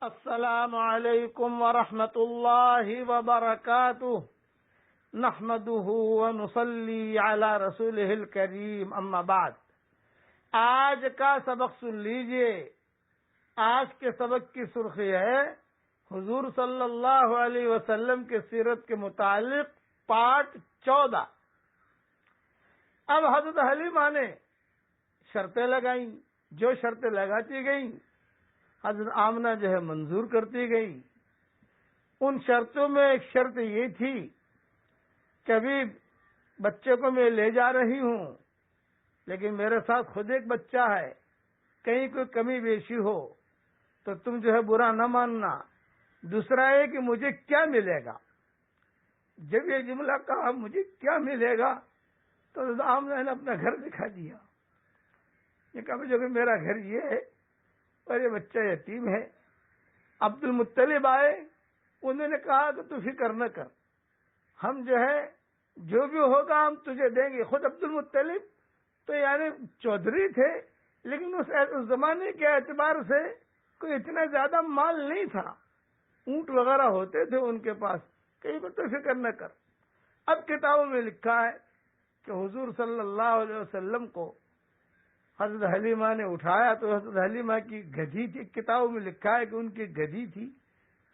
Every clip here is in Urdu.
السلام علیکم ورحمۃ اللہ وبرکاتہ نحمده ونصلی علی رسولہ الکریم اما بعد۔ آج کا سبق سن لیجئے۔ آج کے سبق کی سرخی ہے حضور صلی اللہ علیہ وسلم کے سیرت کے متعلق پارٹ 14۔ اب حضرت حلیمہ نے شرطیں لگائیں، جو شرطیں لگاتی گئیں حضرت آمنہ جو ہے منظور کرتی گئی۔ ان شرطوں میں ایک شرط یہ تھی کہ ابھی بچے کو میں لے جا رہی ہوں، لیکن میرے ساتھ خود ایک بچہ ہے، کہیں کوئی کمی بیشی ہو تو تم جو ہے برا نہ ماننا۔ دوسرا ہے کہ مجھے کیا ملے گا۔ جب یہ جملہ کہا مجھے کیا ملے گا تو حضرت آمنہ نے اپنا گھر دکھا دیا۔ یہ کہا جو کہ میرا گھر یہ ہے اور یہ بچہ یتیم ہے۔ عبد المطلب آئے، انہوں نے کہا کہ تو فکر نہ کر، ہم جو ہے جو بھی ہوگا ہم تجھے دیں گے۔ خود عبد المطلب تو یعنی چودھری تھے، لیکن اس زمانے کے اعتبار سے کوئی اتنا زیادہ مال نہیں تھا، اونٹ وغیرہ ہوتے تھے ان کے پاس، کہیں کو تو فکر نہ کر۔ اب کتابوں میں لکھا ہے کہ حضور صلی اللہ علیہ وسلم کو حضرت حلیمہ نے اٹھایا تو حضرت حلیمہ کی گدھی تھی، کتابوں میں لکھا ہے کہ ان کی گدھی تھی،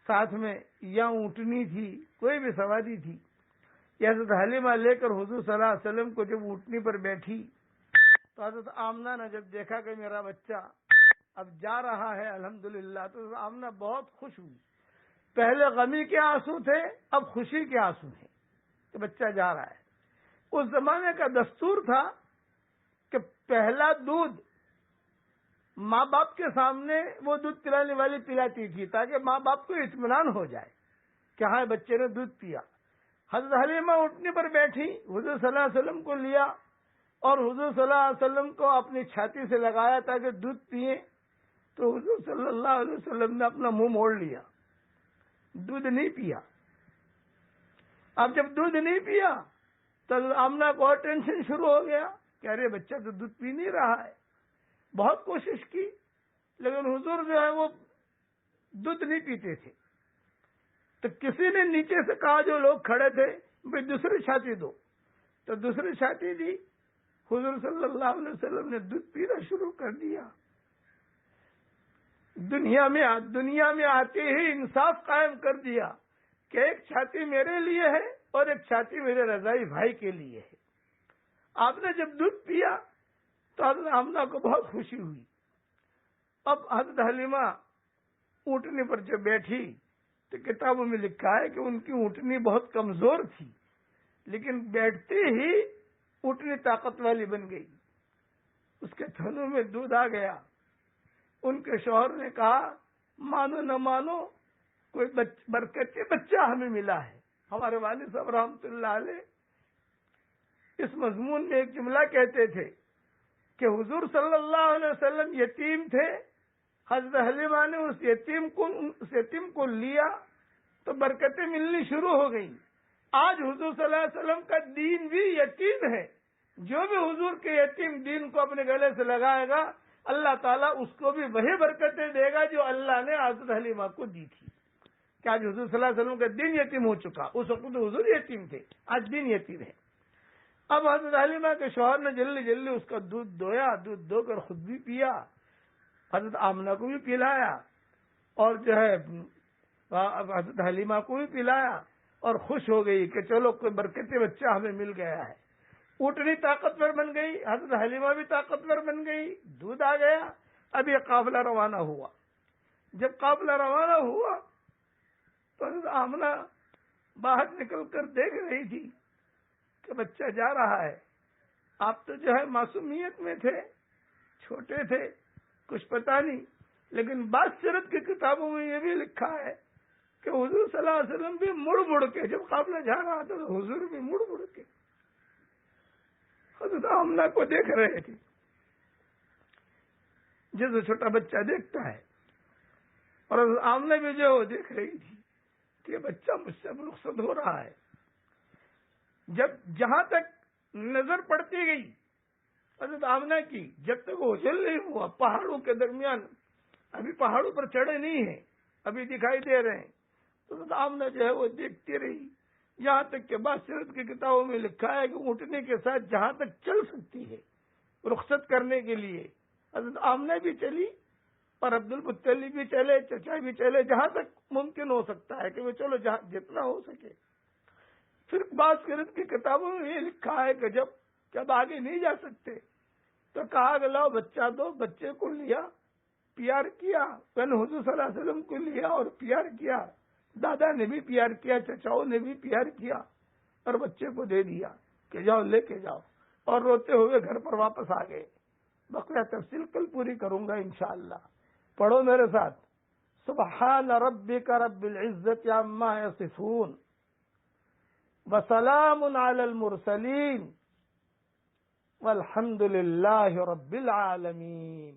ساتھ میں یا اونٹنی تھی، کوئی بھی سواری تھی۔ یہ حضرت حلیمہ لے کر حضور صلی اللہ علیہ وسلم کو جب اونٹنی پر بیٹھی تو حضرت آمنہ نے جب دیکھا کہ میرا بچہ اب جا رہا ہے الحمدللہ، تو حضرت آمنہ بہت خوش ہوئی۔ پہلے غمی کے آنسو تھے، اب خوشی کے آنسو ہیں کہ بچہ جا رہا ہے۔ اس زمانے کا دستور تھا کہ پہلا دودھ ماں باپ کے سامنے وہ دودھ پلانے والی پلاتی تھی، تاکہ ماں باپ کو اطمینان ہو جائے کہ ہاں بچے نے دودھ پیا۔ حضرت حلیمہ اٹھنے پر بیٹھی، حضور صلی اللہ علیہ وسلم کو لیا اور حضور صلی اللہ علیہ وسلم کو اپنی چھاتی سے لگایا تاکہ دودھ پیئے، تو حضور صلی اللہ علیہ وسلم نے اپنا منہ موڑ لیا، دودھ نہیں پیا۔ اب جب دودھ نہیں پیا تو آمنہ کو اور ٹینشن شروع ہو گیا کہ ارے بچہ تو دودھ پی نہیں رہا ہے۔ بہت کوشش کی لیکن حضور جو ہے وہ دودھ نہیں پیتے تھے۔ تو کسی نے نیچے سے کہا، جو لوگ کھڑے تھے، بھئی دوسری چھاتی دو، تو دوسری چھاتی دی۔ حضور صلی اللہ علیہ وسلم نے دودھ پینا شروع کر دیا۔ دنیا میں آتے ہی انصاف قائم کر دیا کہ ایک چھاتی میرے لیے ہے اور ایک چھاتی میرے رضائی بھائی کے لیے ہے۔ آپ نے جب دودھ پیا تو حضرت آمنہ کو بہت خوشی ہوئی۔ اب حضرت حلیمہ اونٹنی پر جب بیٹھی تو کتابوں میں لکھا ہے کہ ان کی اونٹنی بہت کمزور تھی، لیکن بیٹھتے ہی اونٹنی طاقت والی بن گئی، اس کے تھنوں میں دودھ آ گیا۔ ان کے شوہر نے کہا مانو نہ مانو کوئی برکتی بچہ ہمیں ملا ہے۔ ہمارے والد صاحب رحمۃ اللہ علیہ اس مضمون میں ایک جملہ کہتے تھے کہ حضور صلی اللہ علیہ وسلم یتیم تھے، حضرت حلیمہ نے اس یتیم کو لیا تو برکتیں ملنی شروع ہو گئیں۔ آج حضور صلی اللہ علیہ وسلم کا دین بھی یتیم ہے۔ جو بھی حضور کے یتیم دین کو اپنے گلے سے لگائے گا، اللہ تعالیٰ اس کو بھی وہی برکتیں دے گا جو اللہ نے حضرت حلیمہ کو دی تھی۔ کہ آج حضور صلی اللہ علیہ وسلم کا دین یتیم ہو چکا، اس وقت تو حضور یتیم تھے، آج دین یتیم ہے۔ اب حضرت حلیمہ کے شوہر نے جلدی جلدی اس کا دودھ دویا، دودھ دو کر خود بھی پیا، حضرت آمنہ کو بھی پلایا اور جو ہے حضرت حلیمہ کو بھی پلایا، اور خوش ہو گئی کہ چلو کوئی برکتی بچہ ہمیں مل گیا ہے۔ اونٹنی طاقتور بن گئی، حضرت حلیمہ بھی طاقتور بن گئی، دودھ آ گیا۔ اب یہ قافلہ روانہ ہوا۔ جب قافلہ روانہ ہوا تو حضرت آمنہ باہر نکل کر دیکھ رہی تھی کہ بچہ جا رہا ہے۔ آپ تو جو ہے معصومیت میں تھے، چھوٹے تھے، کچھ پتہ نہیں، لیکن بعض سیرت کی کتابوں میں یہ بھی لکھا ہے کہ حضور صلی اللہ علیہ وسلم بھی مڑ مڑ کے جب قافلہ جا رہا تھا تو حضور بھی مڑ مڑ کے حضرت آمنہ کو دیکھ رہے تھے، جیسے چھوٹا بچہ دیکھتا ہے۔ اور حضرت آمنہ بھی جو وہ دیکھ رہی تھی کہ یہ بچہ مجھ سے رخصت ہو رہا ہے۔ جہاں تک نظر پڑتی گئی حضرت آمنہ کی، جب تک وہ اجل نہیں ہوا، پہاڑوں کے درمیان، ابھی پہاڑوں پر چڑھے نہیں ہیں، ابھی دکھائی دے رہے ہیں. تو آمنہ جو ہے وہ دیکھتی رہی، یہاں تک کہ بعض سیرت کی کتابوں میں لکھا ہے کہ اٹھنے کے ساتھ جہاں تک چل سکتی ہے رخصت کرنے کے لیے حضرت آمنہ بھی چلی اور عبد المطلب بھی چلے، چچا بھی چلے، جہاں تک ممکن ہو سکتا ہے کہ وہ چلو جہاں جتنا ہو سکے. پھر بعض سیرت کی کتابوں میں یہ لکھا ہے کہ جب آگے نہیں جا سکتے تو کہا کہ لاؤ بچہ دو، بچے کو لیا، پیار کیا، حضور صلی اللہ علیہ وسلم کو لیا اور پیار کیا، دادا نے بھی پیار کیا، چچاؤں نے بھی پیار کیا اور بچے کو دے دیا کہ جاؤ لے کے جاؤ، اور روتے ہوئے گھر پر واپس آ گئے. بقیہ تفصیل کل پوری کروں گا انشاءاللہ. پڑھو میرے ساتھ. سبحان ربک رب العزت عما یصفون وسلام علی المرسلین والحمد للہ رب العالمین.